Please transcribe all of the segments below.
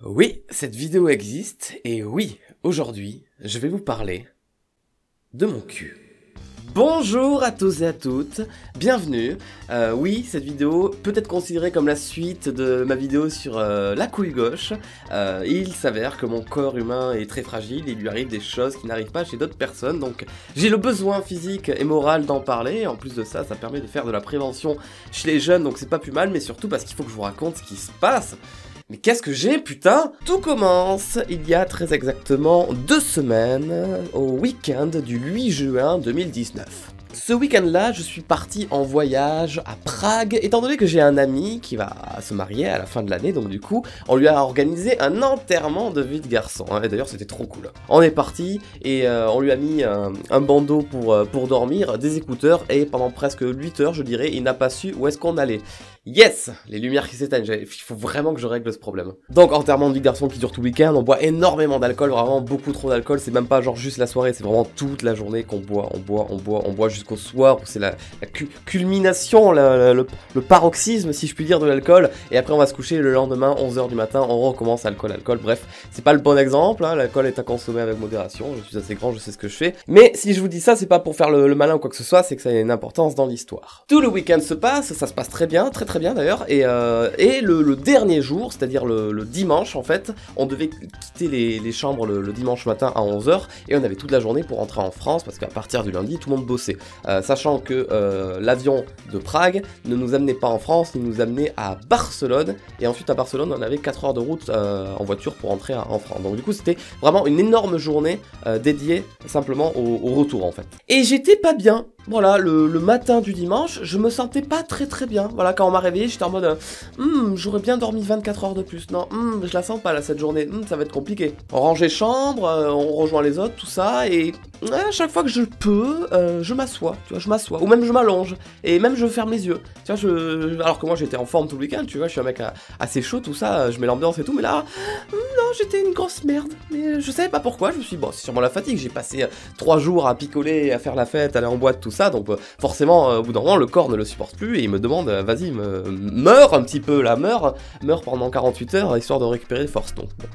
Oui, cette vidéo existe, et oui, aujourd'hui, je vais vous parler de mon cul. Bonjour à tous et à toutes, bienvenue. Oui, cette vidéo peut être considérée comme la suite de ma vidéo sur la couille gauche. Il s'avère que mon corps humain est très fragile, il lui arrive des choses qui n'arrivent pas chez d'autres personnes, donc j'ai le besoin physique et moral d'en parler. Et en plus de ça, ça permet de faire de la prévention chez les jeunes, donc c'est pas plus mal, mais surtout parce qu'il faut que je vous raconte ce qui se passe. Mais qu'est-ce que j'ai, putain? Tout commence il y a très exactement 2 semaines, au week-end du 8 juin 2019. Ce week-end-là, je suis parti en voyage à Prague, étant donné que j'ai un ami qui va se marier à la fin de l'année, donc du coup, on lui a organisé un enterrement de vie de garçon, hein, et d'ailleurs c'était trop cool. On est parti, et on lui a mis un bandeau pour dormir, des écouteurs, et pendant presque 8 heures, je dirais, il n'a pas su où est-ce qu'on allait. Yes! Les lumières qui s'éteignent, il faut vraiment que je règle ce problème. Donc, enterrement de vie de garçon qui dure tout le week-end, on boit énormément d'alcool, vraiment beaucoup trop d'alcool, c'est même pas genre juste la soirée, c'est vraiment toute la journée qu'on boit, on boit jusqu'au soir, où c'est la culmination, le paroxysme, si je puis dire, de l'alcool, et après on va se coucher le lendemain, 11h du matin, on recommence alcool, bref, c'est pas le bon exemple, hein, l'alcool est à consommer avec modération, je suis assez grand, je sais ce que je fais, mais si je vous dis ça, c'est pas pour faire le malin ou quoi que ce soit, c'est que ça a une importance dans l'histoire. Tout le week-end se passe, ça se passe très bien d'ailleurs, et le dernier jour, c'est-à-dire le dimanche en fait, on devait quitter les chambres le dimanche matin à 11h, et on avait toute la journée pour rentrer en France, parce qu'à partir du lundi, tout le monde bossait. Sachant que l'avion de Prague ne nous amenait pas en France, il nous amenait à Barcelone, et ensuite à Barcelone, on avait 4 heures de route en voiture pour rentrer en France. Donc du coup, c'était vraiment une énorme journée dédiée simplement au retour en fait. Et j'étais pas bien. Voilà, le matin du dimanche, je me sentais pas très bien. Voilà, quand on m'a réveillé, j'étais en mode j'aurais bien dormi 24 heures de plus. Non, je la sens pas là cette journée. Ça va être compliqué. On range les chambres, on rejoint les autres, tout ça, et à chaque fois que je peux, je m'assois, tu vois, je m'assois, ou même je m'allonge, et même je ferme mes yeux. Tu vois, alors que moi j'étais en forme tout le week-end, tu vois, je suis un mec assez chaud, tout ça, je mets l'ambiance et tout, mais là, non, j'étais une grosse merde. Mais je savais pas pourquoi, je me suis dit, bon, c'est sûrement la fatigue, j'ai passé 3 jours à picoler, à faire la fête, aller en boîte, tout ça, donc forcément, au bout d'un moment, le corps ne le supporte plus, et il me demande, vas-y, meurs un petit peu là, meurs pendant 48 heures, histoire de récupérer les forces, donc bon.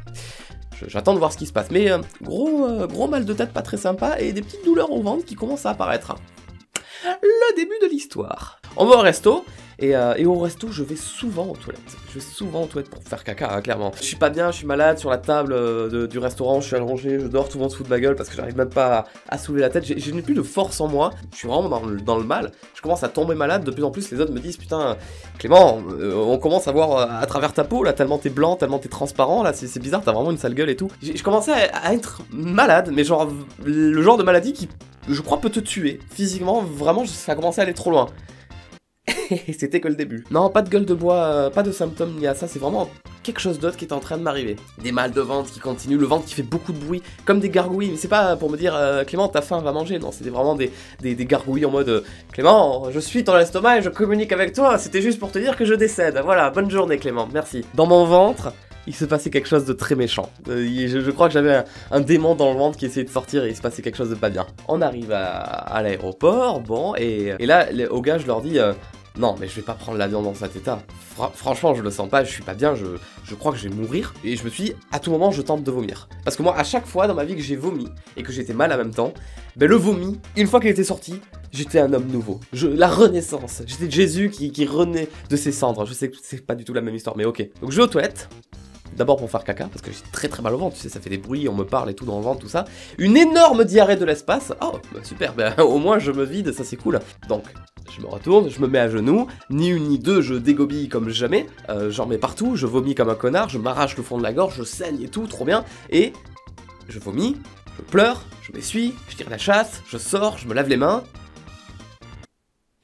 J'attends de voir ce qui se passe, mais gros mal de tête pas très sympa, et des petites douleurs au ventre qui commencent à apparaître. Le début de l'histoire. On va au resto, et au resto, je vais souvent aux toilettes. Je vais souvent aux toilettes pour faire caca, hein, clairement. Je suis pas bien, je suis malade, sur la table du restaurant, je suis allongé, je dors, tout le monde se fout de ma gueule parce que j'arrive même pas à soulever la tête. Je n'ai plus de force en moi, je suis vraiment dans le mal. Je commence à tomber malade, de plus en plus les autres me disent, putain, Clément, on commence à voir à travers ta peau, là, tellement t'es blanc, tellement t'es transparent, là, c'est bizarre, t'as vraiment une sale gueule et tout. Je commençais à être malade, mais genre, le genre de maladie qui, je crois, peut te tuer. Physiquement, vraiment, ça a commencé à aller trop loin. C'était que le début. Non, pas de gueule de bois, pas de symptômes liés à ça, c'est vraiment quelque chose d'autre qui est en train de m'arriver. Des mal de ventre qui continuent, le ventre qui fait beaucoup de bruit, comme des gargouilles, mais c'est pas pour me dire Clément, t'as faim, va manger, non, c'était vraiment des gargouilles en mode Clément, je suis ton estomac et je communique avec toi, c'était juste pour te dire que je décède, voilà, bonne journée Clément, merci. Dans mon ventre, il se passait quelque chose de très méchant. Je crois que j'avais un démon dans le ventre qui essayait de sortir et il se passait quelque chose de pas bien. On arrive à l'aéroport, bon, et là, aux gars, je leur dis non, mais je vais pas prendre l'avion dans cet état. Franchement, je le sens pas, je suis pas bien, je crois que je vais mourir. Et je me suis dit, à tout moment, je tente de vomir. Parce que moi, à chaque fois dans ma vie que j'ai vomi, et que j'étais mal en même temps, ben le vomi, une fois qu'il était sorti, j'étais un homme nouveau. La renaissance. J'étais Jésus qui renaît de ses cendres. Je sais que c'est pas du tout la même histoire, mais ok. Donc je vais aux toilettes. D'abord pour faire caca, parce que j'ai très mal au ventre, tu sais, ça fait des bruits, on me parle et tout dans le ventre, tout ça. Une énorme diarrhée de l'espace. Oh, bah super, bah, au moins je me vide, ça c'est cool. Donc, je me retourne, je me mets à genoux, ni une ni deux, je dégobille comme jamais, j'en mets partout, je vomis comme un connard, je m'arrache le fond de la gorge, je saigne et tout, trop bien, et je vomis, je pleure, je m'essuie, je tire la chasse, je sors, je me lave les mains,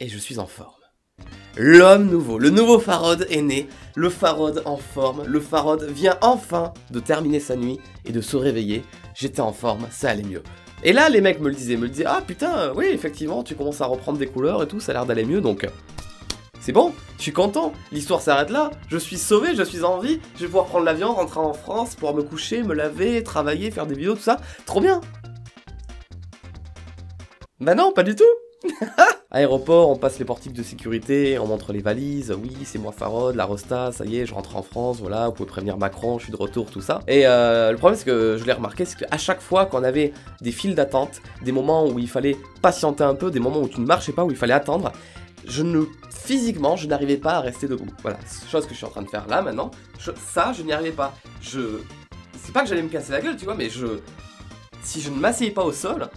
et je suis en forme. L'homme nouveau, le nouveau Farod est né, le Farod en forme, le Farod vient enfin de terminer sa nuit et de se réveiller, j'étais en forme, ça allait mieux. Et là les mecs me le disaient, ah putain, oui effectivement tu commences à reprendre des couleurs et tout, ça a l'air d'aller mieux donc... C'est bon, je suis content, l'histoire s'arrête là, je suis sauvé, je suis en vie, je vais pouvoir prendre l'avion, rentrer en France, pouvoir me coucher, me laver, travailler, faire des vidéos, tout ça, trop bien. Bah non, pas du tout. Aéroport, on passe les portiques de sécurité, on montre les valises, oui, c'est moi Farod, la Rosta, ça y est, je rentre en France, voilà, vous pouvez prévenir Macron, je suis de retour, tout ça. Et le problème, c'est que je l'ai remarqué, c'est qu'à chaque fois qu'on avait des files d'attente, des moments où il fallait patienter un peu, des moments où tu ne marchais pas, où il fallait attendre, physiquement, je n'arrivais pas à rester debout. Voilà, chose que je suis en train de faire là, maintenant, je n'y arrivais pas. C'est pas que j'allais me casser la gueule, tu vois, mais si je ne m'asseyais pas au sol,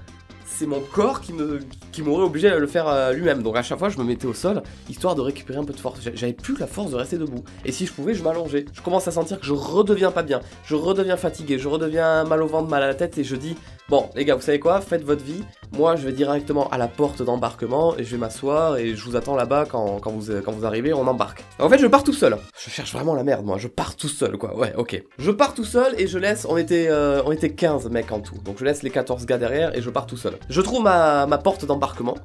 c'est mon corps qui m'aurait obligé à le faire lui-même. Donc à chaque fois, je me mettais au sol, histoire de récupérer un peu de force. J'avais plus la force de rester debout. Et si je pouvais, je m'allongeais. Je commence à sentir que je redeviens pas bien. Je redeviens fatigué, je redeviens mal au ventre, mal à la tête, et je dis, bon, les gars, vous savez quoi, faites votre vie. Moi, je vais directement à la porte d'embarquement, et je vais m'asseoir, et je vous attends là-bas quand vous arrivez, on embarque. En fait, je pars tout seul. Je cherche vraiment la merde, moi. Je pars tout seul, quoi. Ouais, ok. Je pars tout seul, et je laisse, on était 15 mecs en tout. Donc je laisse les 14 gars derrière, et je pars tout seul. Je trouve ma porte d'embarquement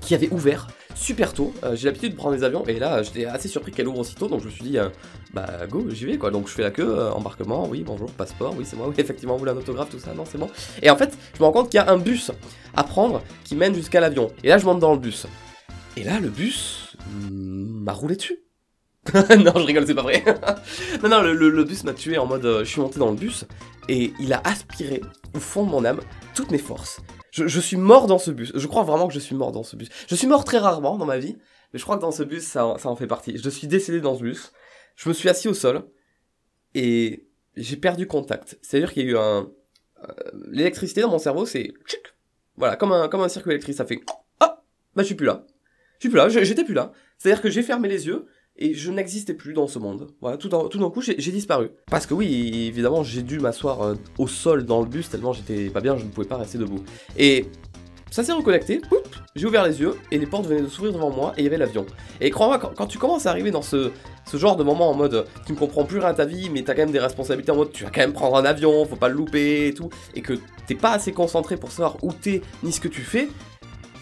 qui avait ouvert super tôt. J'ai l'habitude de prendre des avions et là j'étais assez surpris qu'elle ouvre aussitôt, donc je me suis dit bah go, j'y vais quoi. Donc je fais la queue, embarquement, oui bonjour, passeport, oui c'est moi, oui effectivement vous voulez un autographe, tout ça, non c'est bon. Et en fait je me rends compte qu'il y a un bus à prendre qui mène jusqu'à l'avion. Et là je monte dans le bus. Et là le bus m'a roulé dessus. Non je rigole, c'est pas vrai. Non le bus m'a tué en mode je suis monté dans le bus et il a aspiré au fond de mon âme toutes mes forces. Je suis mort dans ce bus. Je crois vraiment que je suis mort dans ce bus. Je suis mort très rarement dans ma vie, mais je crois que dans ce bus, ça en fait partie. Je suis décédé dans ce bus. Je me suis assis au sol et j'ai perdu contact. C'est-à-dire qu'il y a eu l'électricité dans mon cerveau, c'est... Voilà, comme un circuit électrique, ça fait... Ah, bah je suis plus là. Je suis plus là, j'étais plus là. C'est-à-dire que j'ai fermé les yeux et je n'existais plus dans ce monde. Voilà, tout d'un coup, j'ai disparu. Parce que oui, évidemment, j'ai dû m'asseoir au sol dans le bus, tellement j'étais pas bien, je ne pouvais pas rester debout. Et ça s'est reconnecté, j'ai ouvert les yeux, et les portes venaient de s'ouvrir devant moi, et il y avait l'avion. Et crois-moi, quand tu commences à arriver dans ce genre de moment en mode, tu ne comprends plus rien à ta vie, mais t'as quand même des responsabilités en mode, tu vas quand même prendre un avion, faut pas le louper, et tout, et que t'es pas assez concentré pour savoir où t'es, ni ce que tu fais,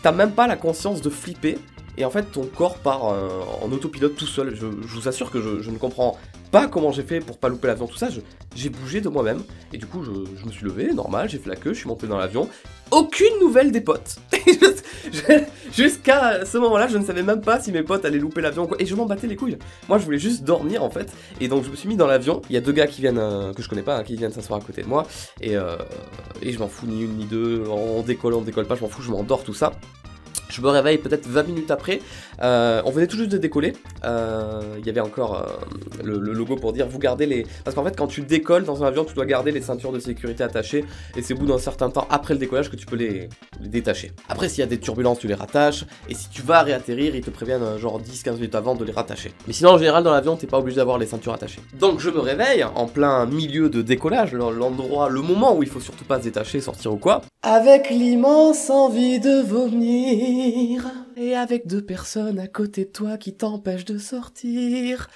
t'as même pas la conscience de flipper. Et en fait, ton corps part en autopilote tout seul. Je vous assure que je ne comprends pas comment j'ai fait pour pas louper l'avion, tout ça. J'ai bougé de moi-même. Et du coup, je me suis levé, normal, j'ai fait la queue, je suis monté dans l'avion. Aucune nouvelle des potes. Jusqu'à ce moment-là, je ne savais même pas si mes potes allaient louper l'avion ou quoi. Et je m'en battais les couilles. Moi, je voulais juste dormir, en fait. Et donc, je me suis mis dans l'avion. Il y a deux gars qui viennent, que je connais pas, hein, qui viennent s'asseoir à côté de moi. Et je m'en fous ni une ni deux. On décolle pas, je m'en fous, je m'endors, tout ça. Je me réveille peut-être 20 minutes après, on venait tout juste de décoller, il y avait encore le logo pour dire vous gardez les... Parce qu'en fait quand tu décolles dans un avion tu dois garder les ceintures de sécurité attachées et c'est au bout d'un certain temps après le décollage que tu peux les détacher. Après s'il y a des turbulences tu les rattaches et si tu vas réatterrir ils te préviennent genre 10-15 minutes avant de les rattacher. Mais sinon en général dans l'avion t'es pas obligé d'avoir les ceintures attachées. Donc je me réveille en plein milieu de décollage, l'endroit, le moment où il faut surtout pas se détacher, sortir ou quoi, avec l'immense envie de vomir. Et avec deux personnes à côté de toi qui t'empêchent de sortir,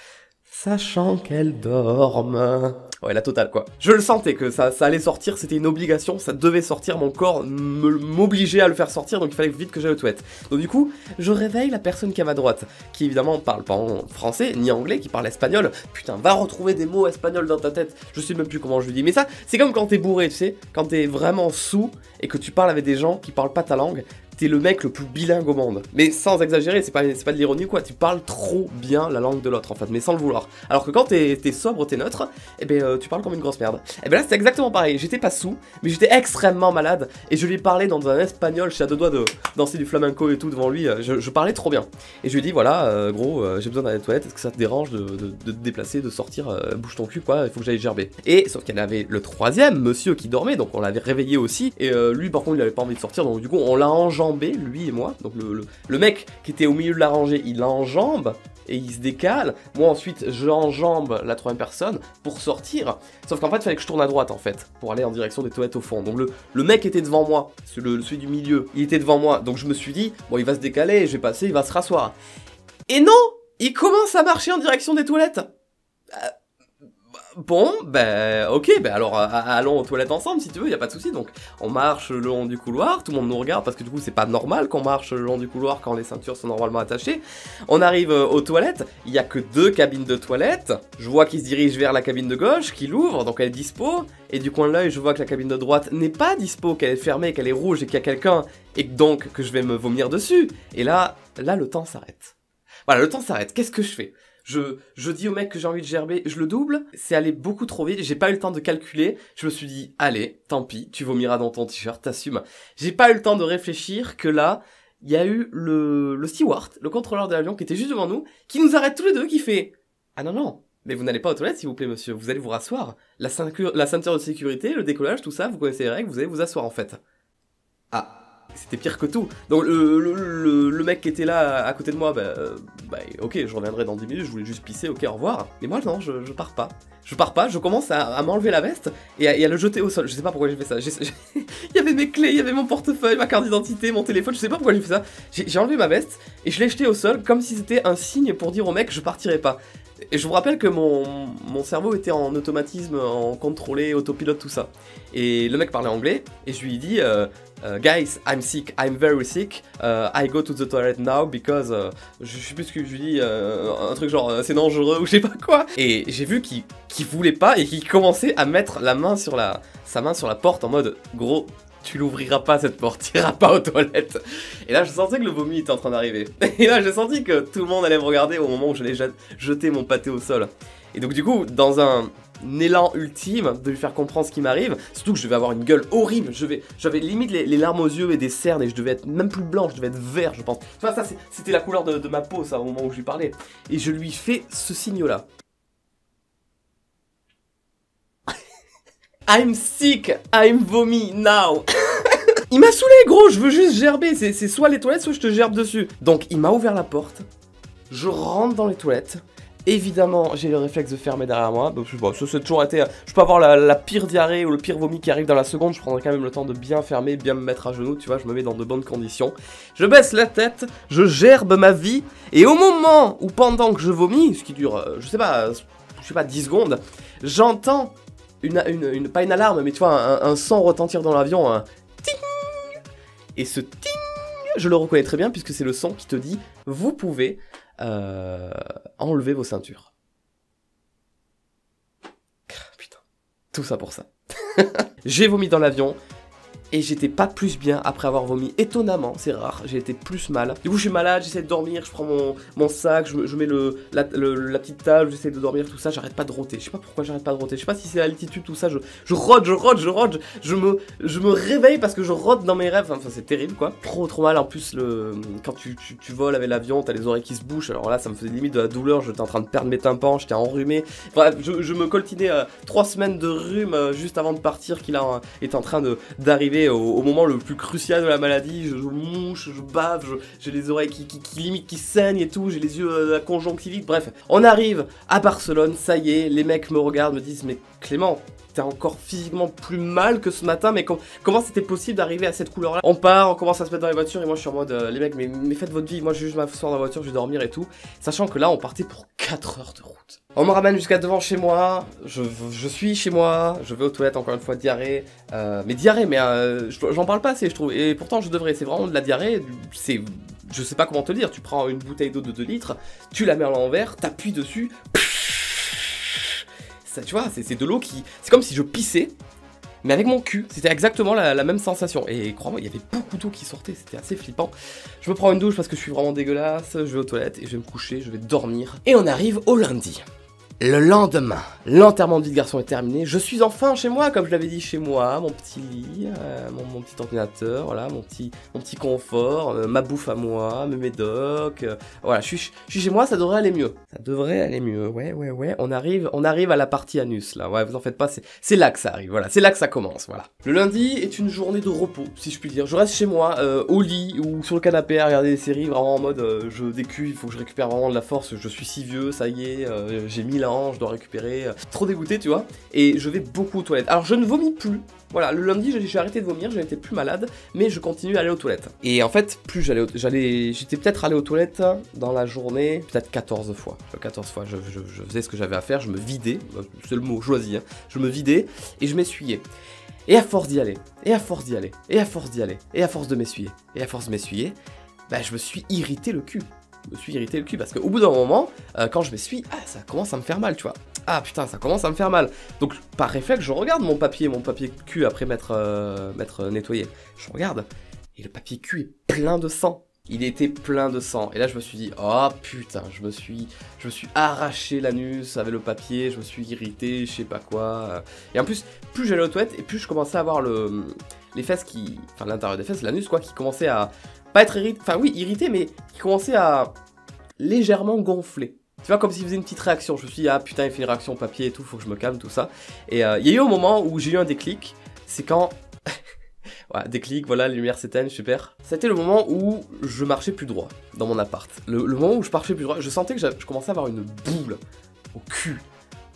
sachant qu'elles dorment. Ouais, la totale quoi. Je le sentais que ça allait sortir, c'était une obligation, ça devait sortir, mon corps m'obligeait à le faire sortir, donc il fallait vite que j'aille aux toilettes. Donc du coup, je réveille la personne qui est à ma droite, qui évidemment parle pas en français, ni anglais, qui parle espagnol. Putain, va retrouver des mots espagnols dans ta tête, je sais même plus comment je lui dis. Mais ça, c'est comme quand t'es bourré, tu sais, quand t'es vraiment saoul et que tu parles avec des gens qui parlent pas ta langue. T'es le mec le plus bilingue au monde. Mais sans exagérer, c'est pas de l'ironie quoi, tu parles trop bien la langue de l'autre en fait, mais sans le vouloir. Alors que quand t'es sobre, t'es neutre, et ben tu parles comme une grosse merde. Et ben là c'était exactement pareil, j'étais pas sous, mais j'étais extrêmement malade, et je lui ai parlé dans un espagnol, j'étais à deux doigts de danser du flamenco et tout devant lui, je parlais trop bien. Et je lui ai dit voilà, gros, j'ai besoin d'aller aux toilettes, est-ce que ça te dérange de te déplacer, de sortir, bouge ton cul quoi, il faut que j'aille gerber. Et sauf qu'elle avait le troisième monsieur qui dormait, donc on l'avait réveillé aussi, et lui par contre il avait pas envie de sortir, donc du coup on l'a enjambé, lui et moi, donc le mec qui était au milieu de la rangée, il enjambe et il se décale, moi ensuite j'enjambe la troisième personne pour sortir, sauf qu'en fait il fallait que je tourne à droite en fait, pour aller en direction des toilettes au fond, donc le mec était devant moi, celui du milieu, il était devant moi, donc je me suis dit, bon il va se décaler, je vais passer, il va se rasseoir, et non, il commence à marcher en direction des toilettes. Bon, ben, ok, ben alors allons aux toilettes ensemble si tu veux, y a pas de souci. Donc, on marche le long du couloir, tout le monde nous regarde parce que du coup, c'est pas normal qu'on marche le long du couloir quand les ceintures sont normalement attachées. On arrive aux toilettes, il y a que 2 cabines de toilettes. Je vois qu'il se dirige vers la cabine de gauche, qu'il ouvre, donc elle est dispo. Et du coin de l'œil, je vois que la cabine de droite n'est pas dispo, qu'elle est fermée, qu'elle est rouge et qu'il y a quelqu'un, et donc que je vais me vomir dessus. Et là, le temps s'arrête. Voilà, le temps s'arrête. Qu'est-ce que je fais ? Je dis au mec que j'ai envie de gerber, je le double, c'est allé beaucoup trop vite, j'ai pas eu le temps de calculer, je me suis dit, allez, tant pis, tu vomiras dans ton t-shirt, t'assumes. J'ai pas eu le temps de réfléchir que là, il y a eu le steward, le contrôleur de l'avion qui était juste devant nous, qui nous arrête tous les deux, qui fait, ah non, mais vous n'allez pas aux toilettes s'il vous plaît monsieur, vous allez vous rasseoir. La ceinture de sécurité, le décollage, tout ça, vous connaissez les règles, vous allez vous asseoir en fait. Ah. C'était pire que tout. Donc le mec qui était là à côté de moi, ok, je reviendrai dans 10 minutes, je voulais juste pisser, ok, au revoir. Mais moi non, je pars pas. Je pars pas, je commence à m'enlever la veste et à le jeter au sol. Je sais pas pourquoi j'ai fait ça. Il y avait mes clés, il y avait mon portefeuille, ma carte d'identité, mon téléphone, je sais pas pourquoi j'ai fait ça. J'ai enlevé ma veste et je l'ai jeté au sol comme si c'était un signe pour dire au mec je partirai pas. Et je vous rappelle que mon cerveau était en automatisme, en contrôlé, autopilote, tout ça. Et le mec parlait anglais, et je lui ai dit guys, I'm sick, I'm very sick, I go to the toilet now because... je sais plus ce que je lui dis, un truc genre c'est dangereux ou je sais pas quoi. Et j'ai vu qu'il voulait pas et qu'il commençait à mettre sa main sur la porte en mode gros... Tu l'ouvriras pas cette porte, tu iras pas aux toilettes. Et là je sentais que le vomi était en train d'arriver. Et là j'ai senti que tout le monde allait me regarder au moment où j'allais jeter mon pâté au sol. Et donc du coup, dans un élan ultime de lui faire comprendre ce qui m'arrive, surtout que je devais avoir une gueule horrible, j'avais limite les larmes aux yeux et des cernes et je devais être même plus blanc, je devais être vert je pense. Enfin ça c'était la couleur de ma peau ça au moment où je lui parlais. Et je lui fais ce signe là. I'm sick, I'm vomi now. Il m'a saoulé gros, je veux juste gerber, c'est soit les toilettes soit je te gerbe dessus. Donc il m'a ouvert la porte, je rentre dans les toilettes. Évidemment, j'ai le réflexe de fermer derrière moi. Donc, bon, ça c'est toujours été... Je peux avoir la pire diarrhée ou le pire vomi qui arrive dans la seconde. Je prendrai quand même le temps de bien fermer, bien me mettre à genoux. Tu vois, je me mets dans de bonnes conditions. Je baisse la tête, je gerbe ma vie. Et au moment où pendant que je vomis, ce qui dure, je sais pas, 10 secondes, j'entends pas une alarme, mais tu vois, un son retentir dans l'avion, un ting. Et ce ting, je le reconnais très bien puisque c'est le son qui te dit, vous pouvez... enlevez vos ceintures. Putain, tout ça pour ça. J'ai vomi dans l'avion et j'étais pas plus bien après avoir vomi. Étonnamment, c'est rare, j'ai été plus mal. Du coup, je suis malade, j'essaie de dormir, je prends mon sac, je mets la petite table, j'essaie de dormir, tout ça, j'arrête pas de roter. Je sais pas pourquoi j'arrête pas de roter, je sais pas si c'est l'altitude, tout ça, je rote, je me réveille parce que je rote dans mes rêves, enfin c'est terrible quoi. Trop mal, en plus quand tu voles avec l'avion, t'as les oreilles qui se bouchent, alors là ça me faisait limite de la douleur, j'étais en train de perdre mes tympans, j'étais enrhumé. Bref, je me coltinais 3 semaines de rhume juste avant de partir, qu'il est en train d'arriver au moment le plus crucial de la maladie. Je mouche, je bave, j'ai les oreilles qui limite qui saignent et tout, j'ai les yeux à conjonctivite, bref. On arrive à Barcelone, ça y est, les mecs me regardent, me disent mais Clément, t'es encore physiquement plus mal que ce matin, mais comment c'était possible d'arriver à cette couleur là? On part, on commence à se mettre dans les voitures et moi je suis en mode les mecs mais faites votre vie, moi je vais juste m'asseoir dans la voiture, je vais dormir et tout, sachant que là on partait pour 4 heures de route. On me ramène jusqu'à devant chez moi, je suis chez moi, je vais aux toilettes encore une fois, diarrhée, mais j'en parle pas assez je trouve, et pourtant je devrais, c'est vraiment de la diarrhée, je sais pas comment te le dire, tu prends une bouteille d'eau de 2 litres, tu la mets à l'envers, t'appuies dessus, ça, tu vois, c'est de l'eau qui... C'est comme si je pissais, mais avec mon cul. C'était exactement la même sensation. Et crois-moi, il y avait beaucoup d'eau qui sortait, c'était assez flippant. Je me prends une douche parce que je suis vraiment dégueulasse, je vais aux toilettes et je vais me coucher, je vais dormir. Et on arrive au lundi. Le lendemain, l'enterrement de vie de garçon est terminé, je suis enfin chez moi, comme je l'avais dit, chez moi, mon petit lit, mon petit ordinateur, voilà, mon petit confort, ma bouffe à moi, mes médocs, voilà, je suis chez moi, ça devrait aller mieux. Ça devrait aller mieux, ouais, on arrive à la partie anus, là, ouais, vous en faites pas, c'est là que ça arrive, voilà, c'est là que ça commence, voilà. Le lundi est une journée de repos, si je puis dire, je reste chez moi, au lit ou sur le canapé à regarder des séries, vraiment en mode, je décuve, il faut que je récupère vraiment de la force, je suis si vieux, ça y est, j'ai 1000 ans. mélange, je dois récupérer, trop dégoûté, tu vois. Et je vais beaucoup aux toilettes. Alors je ne vomis plus. Voilà, le lundi, j'ai arrêté de vomir, je n'étais plus malade, mais je continue à aller aux toilettes. Et en fait, plus j'étais peut-être allé aux toilettes dans la journée, peut-être 14 fois. 14 fois, je faisais ce que j'avais à faire, je me vidais, c'est le mot choisi, hein. Je me vidais et je m'essuyais. Et à force d'y aller, et à force d'y aller, et à force d'y aller, et à force de m'essuyer, et à force de m'essuyer, bah je me suis irrité le cul. Je me suis irrité le cul parce qu'au bout d'un moment, quand je m'essuie, ça commence à me faire mal, tu vois. Ah putain, ça commence à me faire mal. Donc par réflexe, je regarde mon papier cul après m'être nettoyé. Je regarde, et le papier cul est plein de sang. Il était plein de sang. Et là, je me suis dit, oh putain, je me suis arraché l'anus avec le papier, je me suis irrité, je sais pas quoi. Et en plus, plus j'allais aux toilettes, et plus je commençais à avoir les fesses enfin l'intérieur des fesses, l'anus quoi, qui commençait à pas être irrité, enfin oui, irrité, mais qui commençait à légèrement gonfler. Tu vois, comme s'il faisait une petite réaction. Je me suis dit, ah putain, il fait une réaction au papier et tout, faut que je me calme, tout ça. Et il y a eu un moment où j'ai eu un déclic, c'est quand... Ouais, déclic, voilà, les lumières s'éteignent, super. C'était le moment où je marchais plus droit dans mon appart. Le moment où je marchais plus droit, je sentais que je commençais à avoir une boule au cul.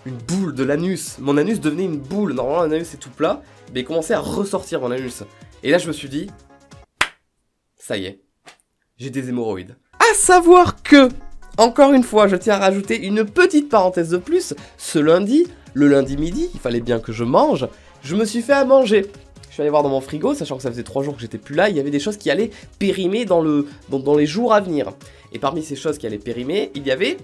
Une boule de l'anus. Mon anus devenait une boule. Normalement, l'anus est tout plat, mais il commençait à ressortir mon anus. Et là, je me suis dit, ça y est, j'ai des hémorroïdes. À savoir que, encore une fois, je tiens à rajouter une petite parenthèse de plus. Ce lundi, le lundi midi, il fallait bien que je mange, je me suis fait à manger. Je suis allé voir dans mon frigo, sachant que ça faisait 3 jours que j'étais plus là, il y avait des choses qui allaient périmer dans les jours à venir. Et parmi ces choses qui allaient périmer, il y avait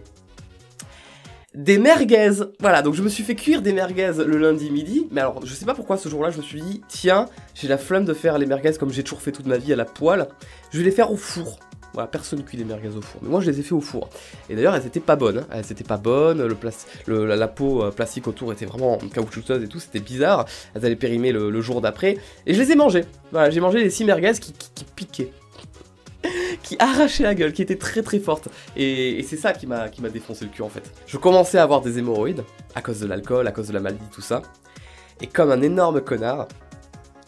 des merguez. Voilà, donc je me suis fait cuire des merguez le lundi midi, mais alors je sais pas pourquoi ce jour-là je me suis dit, tiens, j'ai la flemme de faire les merguez comme j'ai toujours fait toute ma vie à la poêle, je vais les faire au four. Voilà, personne cuit des merguez au four, mais moi je les ai fait au four. Et d'ailleurs elles étaient pas bonnes, hein. Elles étaient pas bonnes, la peau plastique autour était vraiment caoutchouteuse et tout, c'était bizarre. Elles allaient périmer le jour d'après, et je les ai mangées. Voilà, j'ai mangé les 6 merguez qui piquaient. Qui arrachait la gueule, qui était très très forte. Et c'est ça qui m'a défoncé le cul en fait. Je commençais à avoir des hémorroïdes, à cause de l'alcool, à cause de la maladie, tout ça. Et comme un énorme connard,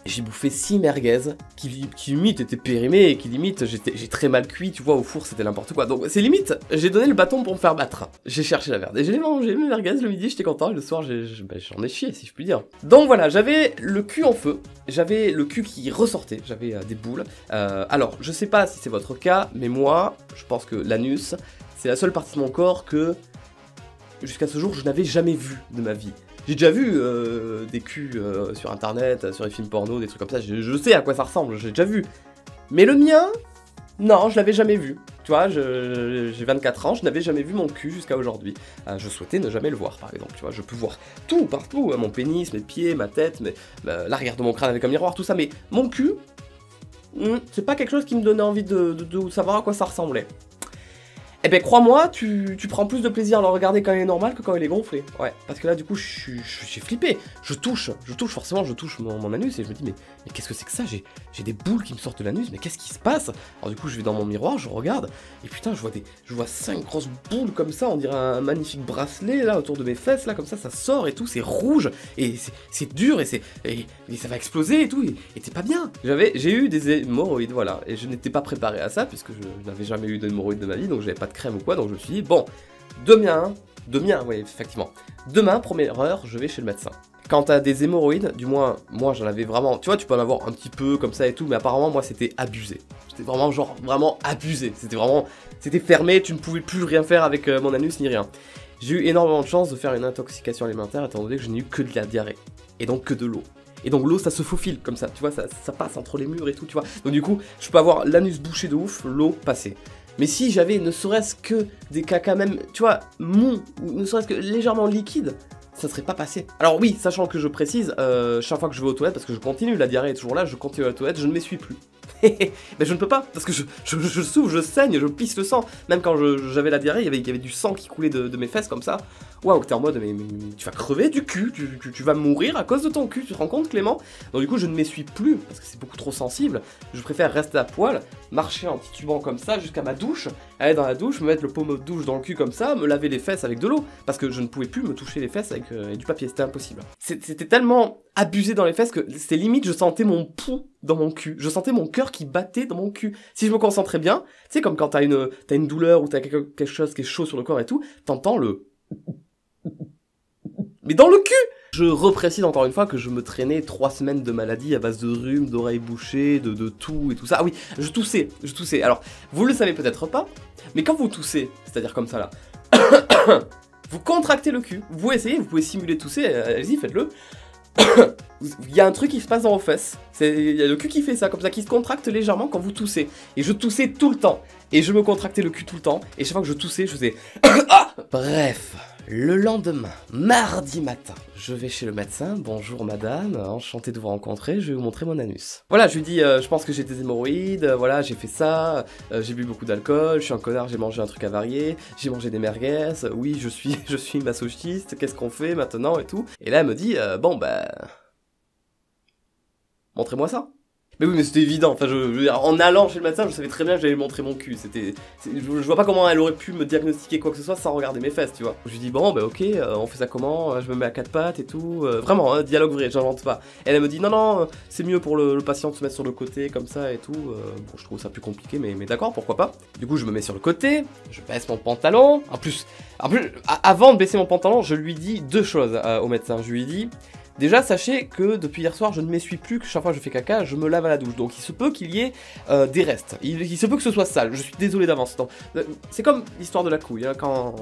j'ai bouffé 6 merguez qui limite étaient périmées et qui limite j'ai très mal cuit, tu vois, au four c'était n'importe quoi. Donc c'est limite, j'ai donné le bâton pour me faire battre. J'ai cherché la merde et j'ai mangé mes merguez le midi, j'étais content, et le soir j'en ai chié si je puis dire. Donc voilà, j'avais le cul en feu, j'avais le cul qui ressortait, j'avais des boules. Alors je sais pas si c'est votre cas, mais moi je pense que l'anus c'est la seule partie de mon corps que jusqu'à ce jour je n'avais jamais vu de ma vie. J'ai déjà vu des culs sur internet, sur les films porno, des trucs comme ça, je sais à quoi ça ressemble, j'ai déjà vu. Mais le mien, non, je l'avais jamais vu. Tu vois, j'ai 24 ans, je n'avais jamais vu mon cul jusqu'à aujourd'hui. Je souhaitais ne jamais le voir, par exemple, tu vois, je peux voir tout, partout, mon pénis, mes pieds, ma tête, l'arrière de mon crâne avec un miroir, tout ça, mais mon cul, c'est pas quelque chose qui me donnait envie de savoir à quoi ça ressemblait. Eh ben crois-moi, tu prends plus de plaisir à le regarder quand il est normal que quand il est gonflé. Ouais, parce que là du coup j'ai flippé. Je touche forcément, je touche mon anus et je me dis mais qu'est-ce que c'est que ça? J'ai des boules qui me sortent de l'anus, mais qu'est-ce qui se passe? Alors du coup je vais dans mon miroir, je regarde, et putain je vois 5 grosses boules comme ça, on dirait un magnifique bracelet là autour de mes fesses là, comme ça sort et tout, c'est rouge, et c'est dur, et ça va exploser et tout, et c'est pas bien. J'ai eu des hémorroïdes, voilà, et je n'étais pas préparé à ça, puisque je n'avais jamais eu d'hémorroïdes de ma vie, donc j'avais pas de crème ou quoi, donc je me suis dit, bon, demain, oui, effectivement, demain, première heure, je vais chez le médecin. Quand t'as des hémorroïdes, du moins, moi j'en avais vraiment, tu vois, tu peux en avoir un petit peu comme ça et tout, mais apparemment, moi c'était abusé. C'était vraiment, genre, vraiment abusé. C'était fermé, tu ne pouvais plus rien faire avec mon anus ni rien. J'ai eu énormément de chance de faire une intoxication alimentaire, étant donné que je n'ai eu que de la diarrhée, et donc que de l'eau. Et donc l'eau ça se faufile comme ça, tu vois, ça passe entre les murs et tout, tu vois. Donc du coup, je peux avoir l'anus bouché de ouf, l'eau passée. Mais si j'avais ne serait-ce que des caca même, tu vois, mous, ou ne serait-ce que légèrement liquide, ça serait pas passé. Alors oui, sachant que je précise, chaque fois que je vais aux toilettes, parce que je continue, la diarrhée est toujours là, je continue à la toilette, je ne m'essuie plus. Mais je ne peux pas, parce que je souffre, je saigne, je pisse le sang. Même quand j'avais la diarrhée, il y avait du sang qui coulait de mes fesses comme ça. Waouh, t'es en mode, mais tu vas crever du cul, tu vas mourir à cause de ton cul, tu te rends compte Clément? Donc du coup je ne m'essuie plus, parce que c'est beaucoup trop sensible. Je préfère rester à poil, marcher en titubant comme ça jusqu'à ma douche, aller dans la douche, me mettre le pommeau de douche dans le cul comme ça, me laver les fesses avec de l'eau, parce que je ne pouvais plus me toucher les fesses avec du papier, c'était impossible. C'était tellement abusé dans les fesses que c'était limite, je sentais mon pouls dans mon cul, je sentais mon cœur qui battait dans mon cul. Si je me concentrais bien, tu sais comme quand t'as une douleur ou t'as quelque chose qui est chaud sur le corps et tout, t'entends le... Mais dans le cul! Je reprécise encore une fois que je me traînais 3 semaines de maladie à base de rhume, d'oreilles bouchées, de tout et tout ça. Ah oui, je toussais. Alors, vous le savez peut-être pas, mais quand vous toussez, c'est-à-dire comme ça là, vous contractez le cul. Vous pouvez essayer, vous pouvez simuler tousser, allez-y, faites-le. Il y a un truc qui se passe dans vos fesses. Il y a le cul qui fait ça, comme ça, qui se contracte légèrement quand vous toussez. Et je toussais tout le temps. Et je me contractais le cul tout le temps. Et chaque fois que je toussais, je faisais... Ah, bref, le lendemain, mardi matin, je vais chez le médecin. Bonjour madame, enchanté de vous rencontrer, je vais vous montrer mon anus. Voilà, je lui dis, je pense que j'ai des hémorroïdes, voilà, j'ai fait ça, j'ai bu beaucoup d'alcool, je suis un connard, j'ai mangé un truc avarié, j'ai mangé des merguez, oui, je suis masochiste, qu'est-ce qu'on fait maintenant et tout. Et là, elle me dit, bon, bah... montrez-moi ça. Mais oui, mais c'était évident, enfin, je veux dire, en allant chez le médecin, je savais très bien que j'allais lui montrer mon cul, je vois pas comment elle aurait pu me diagnostiquer quoi que ce soit sans regarder mes fesses, tu vois. Je lui dis, bon, bah ok, on fait ça comment, je me mets à 4 pattes et tout, vraiment, hein, dialogue vrai, j'invente pas. Elle me dit, non, non, c'est mieux pour le patient de se mettre sur le côté, comme ça et tout, bon, je trouve ça plus compliqué, mais d'accord, pourquoi pas. Du coup, je me mets sur le côté, je baisse mon pantalon, en plus, avant de baisser mon pantalon, je lui dis 2 choses au médecin, je lui dis... Déjà, sachez que depuis hier soir, je ne m'essuie plus, que chaque fois que je fais caca, je me lave à la douche. Donc il se peut qu'il y ait des restes. Il se peut que ce soit sale, je suis désolé d'avance. C'est comme l'histoire de la couille, hein, quand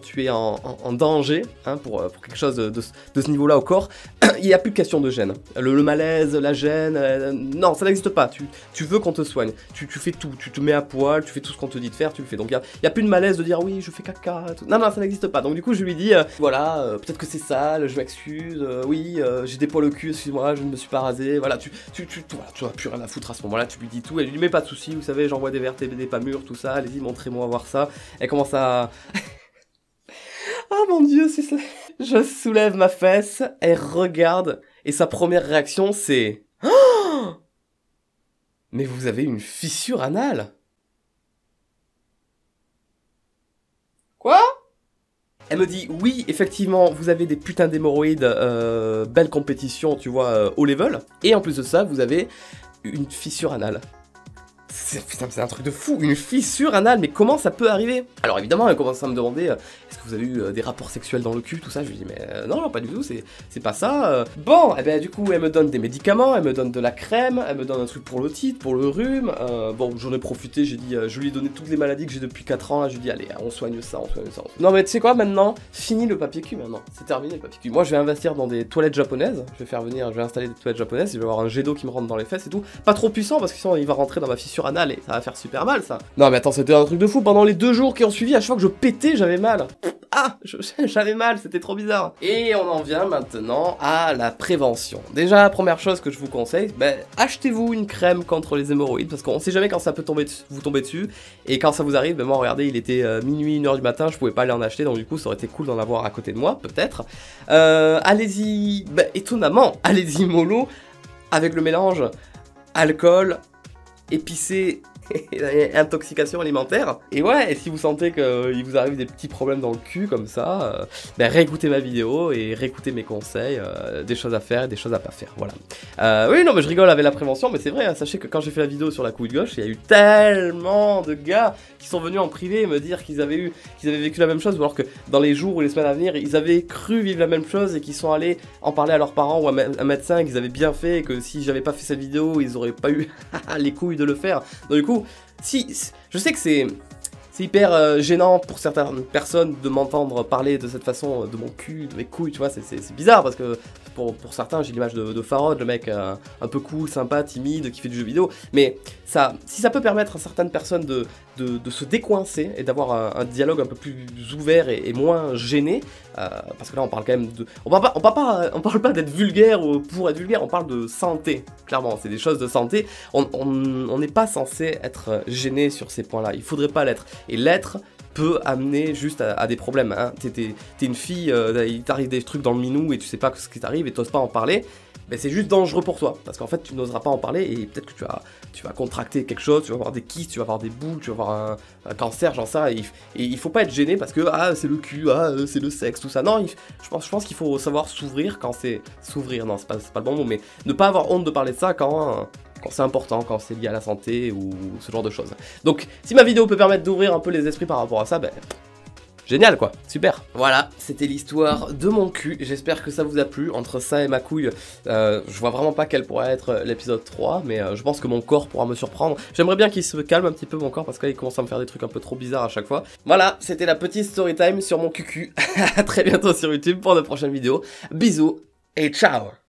tu es en danger, hein, pour quelque chose de ce niveau-là au corps, il n'y a plus de question de gêne. Le malaise, la gêne, non, ça n'existe pas. Tu veux qu'on te soigne, tu fais tout, tu te mets à poil, tu fais tout ce qu'on te dit de faire, tu le fais. Donc il n'y a plus de malaise de dire oui, je fais caca, tout. Non, non, ça n'existe pas. Donc du coup, je lui dis, voilà, peut-être que c'est sale, je m'excuse, oui, j'ai des poils au cul, excuse-moi, je ne me suis pas rasé, voilà, tu n'as plus rien à foutre à ce moment-là, tu lui dis tout, elle lui dit mais pas de soucis, vous savez, j'envoie des vertes et des pas mûrs, tout ça, allez-y, montrez-moi voir ça, elle commence à... Oh mon dieu, c'est ça. Je soulève ma fesse, elle regarde, et sa première réaction c'est... Oh, mais vous avez une fissure anale. Quoi? Elle me dit, oui, effectivement, vous avez des putains d'hémorroïdes, belle compétition, tu vois, haut level. Et en plus de ça, vous avez une fissure anale. C'est un truc de fou, une fissure anale, mais comment ça peut arriver? Alors évidemment, elle commence à me demander, est-ce que vous avez eu des rapports sexuels dans le cul, tout ça? Je lui dis, mais non, non, pas du tout, c'est pas ça. Bon, et ben du coup, elle me donne des médicaments, elle me donne de la crème, elle me donne un truc pour l'otite, pour le rhume. Bon, j'en ai profité, j'ai dit, je lui ai donné toutes les maladies que j'ai depuis 4 ans, là, je lui ai dit, allez, on soigne ça, on soigne ça. Non mais tu sais quoi, maintenant, fini le papier cul maintenant, c'est terminé le papier cul. Moi, je vais investir dans des toilettes japonaises, je vais installer des toilettes japonaises, je vais avoir un jet d'eau qui me rentre dans les fesses et tout. Pas trop puissant, parce que sinon, il va rentrer dans ma fissure anale et ça va faire super mal ça. Non mais attends, c'était un truc de fou, pendant les 2 jours qui ont suivi, à chaque fois que je pétais, j'avais mal. Ah, j'avais mal, c'était trop bizarre. Et on en vient maintenant à la prévention. Déjà, la première chose que je vous conseille, ben, achetez-vous une crème contre les hémorroïdes, parce qu'on sait jamais quand ça peut vous tomber dessus, et quand ça vous arrive, ben moi regardez, il était minuit, 1h du matin, je pouvais pas aller en acheter, donc du coup ça aurait été cool d'en avoir à côté de moi, peut-être. Allez-y, ben, étonnamment, allez-y mollo, avec le mélange alcool, épicé et intoxication alimentaire. Et ouais, et si vous sentez qu'il vous arrive des petits problèmes dans le cul comme ça, ben réécoutez ma vidéo et réécoutez mes conseils, des choses à faire et des choses à pas faire, voilà. Oui, non, mais je rigole avec la prévention, mais c'est vrai, hein, sachez que quand j'ai fait la vidéo sur la couille gauche, il y a eu tellement de gars qui sont venus en privé me dire qu'ils avaient vécu la même chose, ou alors que dans les jours ou les semaines à venir, ils avaient cru vivre la même chose et qu'ils sont allés en parler à leurs parents ou à un médecin, qu'ils avaient bien fait, et que si j'avais pas fait cette vidéo, ils auraient pas eu les couilles de le faire. Donc du coup, si, je sais que c'est hyper gênant pour certaines personnes de m'entendre parler de cette façon de mon cul, de mes couilles, tu vois, c'est bizarre parce que pour certains j'ai l'image de Farod, le mec un peu cool, sympa, timide, qui fait du jeu vidéo, mais ça, si ça peut permettre à certaines personnes de se décoincer et d'avoir un dialogue un peu plus ouvert et moins gêné, parce que là on parle quand même de... On parle pas d'être vulgaire ou pour être vulgaire, on parle de santé, clairement, c'est des choses de santé, on n'est pas censé être gêné sur ces points-là, il faudrait pas l'être. Et l'être peut amener juste à des problèmes, hein. T'es une fille, il t'arrive des trucs dans le minou et tu sais pas ce qui t'arrive et t'oses pas en parler, ben c'est juste dangereux pour toi, parce qu'en fait tu n'oseras pas en parler et peut-être que tu vas contracter quelque chose, tu vas avoir des kystes, tu vas avoir des boules, tu vas avoir un cancer, genre ça, et il faut pas être gêné parce que c'est le cul, c'est le sexe, tout ça. Non, je pense qu'il faut savoir s'ouvrir quand c'est... S'ouvrir, non, c'est pas le bon mot, mais ne pas avoir honte de parler de ça quand c'est important, quand c'est lié à la santé ou ce genre de choses. Donc, si ma vidéo peut permettre d'ouvrir un peu les esprits par rapport à ça, ben, génial quoi, super. Voilà, c'était l'histoire de mon cul, j'espère que ça vous a plu. Entre ça et ma couille, je vois vraiment pas quel pourrait être l'épisode 3, mais je pense que mon corps pourra me surprendre. J'aimerais bien qu'il se calme un petit peu mon corps, parce que là il commence à me faire des trucs un peu trop bizarres à chaque fois. Voilà, c'était la petite story time sur mon cucu. À très bientôt sur YouTube pour de prochaines vidéos. Bisous et ciao.